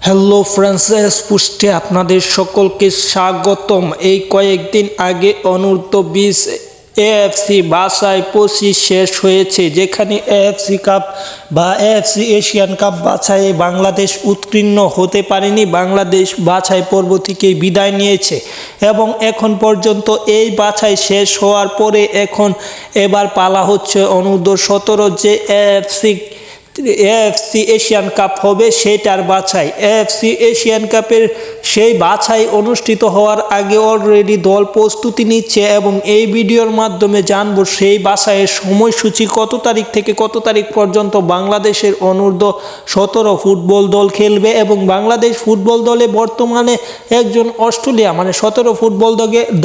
Hello friends, পুষ্টে আপনাদের সকলকে স্বাগতম। এই কয়েকদিন আগে অনূর্ধ্ব-20 এএফসি বাছাই 25 শেষ হয়েছে, যেখানে এএফসি কাপ বা এএফসি এশিয়ান কাপ বাছাইয়ে বাংলাদেশ উত্তীর্ণ হতে পারেনি। বাংলাদেশ বাছাই পর্ব থেকেই বিদায় নিয়েছে এবং এখন পর্যন্ত এই বাছাই শেষ হওয়ার পরে এবার পালা হচ্ছে অনূর্ধ্ব-17 যে এএফসি এশিয়ান কাপ হবে সেটার বাছাই। এএফসি এশিয়ান কাপের সেই বাছাই অনুষ্ঠিত হওয়ার আগে অলরেডি দল প্রস্তুতি নিচ্ছে এবং এই ভিডিওর মাধ্যমে জানবো সেই বাছাইয়ের সময়সূচি কত তারিখ থেকে কত তারিখ পর্যন্ত বাংলাদেশের অনূর্ধ্ব-17 ফুটবল দল খেলবে এবং বাংলাদেশ ফুটবল দলে বর্তমানে একজন অস্ট্রেলিয়া 17 ফুটবল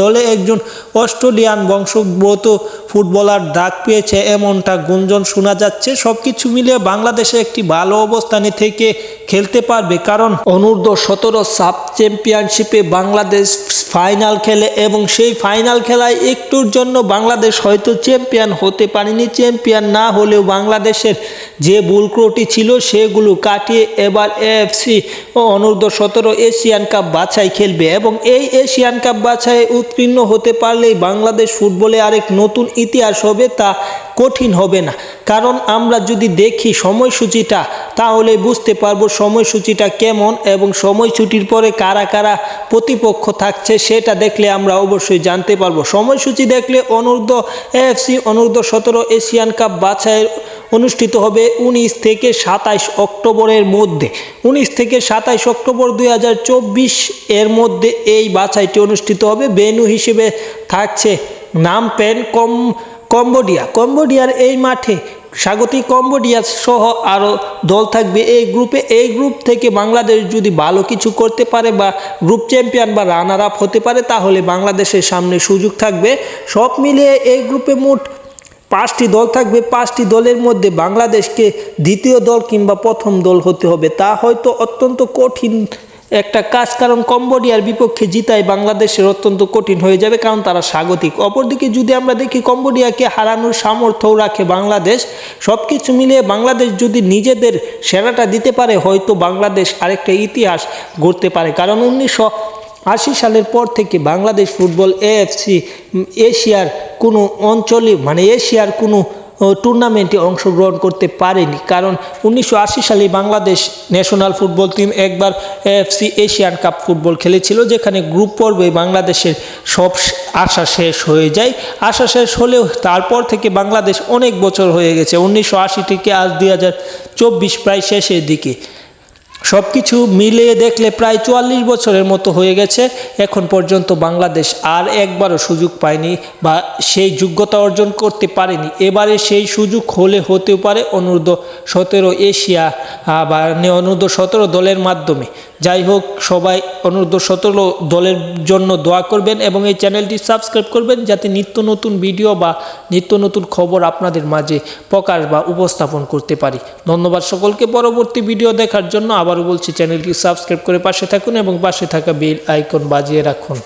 দলে একজন অস্ট্রেলিয়ান বংশোদ্ভূত ফুটবলার ডাক পেয়েছে এমনটা গুঞ্জন শোনা যাচ্ছে। সবকিছু মিলিয়ে বাংলাদেশে একটি ভালো অবস্থানে থেকে খেলতে পারবে, কারণ অনূর্ধ্ব-17 সাব চ্যাম্পিয়নশিপে বাংলাদেশ ফাইনাল খেলে এবং সেই ফাইনাল খেলায় একটুর জন্য বাংলাদেশ হয়তো চ্যাম্পিয়ন হতে পারেনি। চ্যাম্পিয়ন না হলেও বাংলাদেশের যে ভুল ত্রুটি ছিল সেগুলো কাটিয়ে এবার এএফসি অনূর্ধ্ব-17 এশিয়ান কাপ বাছাই খেলবে এবং এই এশিয়ান কাপ বাছাইয়ে উত্তীর্ণ হতে পারলেই বাংলাদেশ ফুটবলে আরেক নতুন ইতিহাস হবে, তা কঠিন হবে না। কারণ আমরা যদি দেখি সময়সূচিটা তাহলে বুঝতে পারবো সময়সূচিটা কেমন এবং সময়সূচির পরে কারা কারা প্রতিপক্ষ থাকছে সেটা দেখলে আমরা অবশ্যই জানতে পারবো। সময়সূচি দেখলে এএফসি অনূর্ধ্ব-17 এশিয়ান কাপ বাছাই অনুষ্ঠিত হবে 19 থেকে 27 অক্টোবরের মধ্যে। 19 থেকে 27 অক্টোবর 2024 এর মধ্যে এই বাছাইটি অনুষ্ঠিত হবে। ভেন্যু হিসেবে থাকছে নামপেন কম্বোডিয়ার এই মাঠে। স্বাগতিক কম্বোডিয়া সহ আরও দল থাকবে এই গ্রুপে। এই গ্রুপ থেকে বাংলাদেশ যদি ভালো কিছু করতে পারে বা গ্রুপ চ্যাম্পিয়ন বা রানার আপ হতে পারে তাহলে বাংলাদেশের সামনে সুযোগ থাকবে। সব মিলিয়ে এই গ্রুপে মোট 5টি দল থাকবে। 5টি দলের মধ্যে বাংলাদেশকে দ্বিতীয় দল কিংবা প্রথম দল হতে হবে। তা হয়তো অত্যন্ত কঠিন একটা কাজ, কারণ কম্বোডিয়ার বিপক্ষে জিতাই বাংলাদেশের অত্যন্ত কঠিন হয়ে যাবে, কারণ তারা স্বাগতিক। অপরদিকে যদি আমরা দেখি কম্বোডিয়াকে হারানোর সামর্থ্যও রাখে বাংলাদেশ। সব কিছু মিলিয়ে বাংলাদেশ যদি নিজেদের সেরাটা দিতে পারে হয়তো বাংলাদেশ আরেকটা ইতিহাস গড়তে পারে, কারণ 1980 সালের পর থেকে বাংলাদেশ ফুটবল এশিয়ার কোনো অঞ্চলে এশিয়ার কোনো টুর্নামেন্টে অংশগ্রহণ করতে পারেনি, কারণ 1980 সালে বাংলাদেশ ন্যাশনাল ফুটবল টিম একবার এএফসি এশিয়ান কাপ ফুটবল খেলেছিল, যেখানে গ্রুপ পর্বে বাংলাদেশের সব আশা শেষ হয়ে যায়। আশা শেষ হলেও তারপর থেকে বাংলাদেশ অনেক বছর হয়ে গেছে, 1980 থেকে আজ 2024 প্রায় শেষের দিকে। সব কিছু মিলিয়ে দেখলে প্রায় 44 বছরের মতো হয়ে গেছে। এখন পর্যন্ত বাংলাদেশ আর একবারও সুযোগ পায়নি বা সেই যোগ্যতা অর্জন করতে পারেনি। এবারে সেই সুযোগ হতেও পারে অনূর্ধ্ব-17 এশিয়া বা অনূর্ধ্ব-17 দলের মাধ্যমে। যাই হোক, সবাই অনূর্ধ্ব-17 দলের জন্য দোয়া করবেন এবং এই চ্যানেলটি সাবস্ক্রাইব করবেন যাতে নিত্য নতুন ভিডিও বা নিত্য নতুন খবর আপনাদের মাঝে প্রকাশ বা উপস্থাপন করতে পারি। ধন্যবাদ সকলকে পরবর্তী ভিডিও দেখার জন্য। আবারও বলছি, চ্যানেলটি সাবস্ক্রাইব করে পাশে থাকুন এবং পাশে থাকা বেল আইকন বাজিয়ে রাখুন।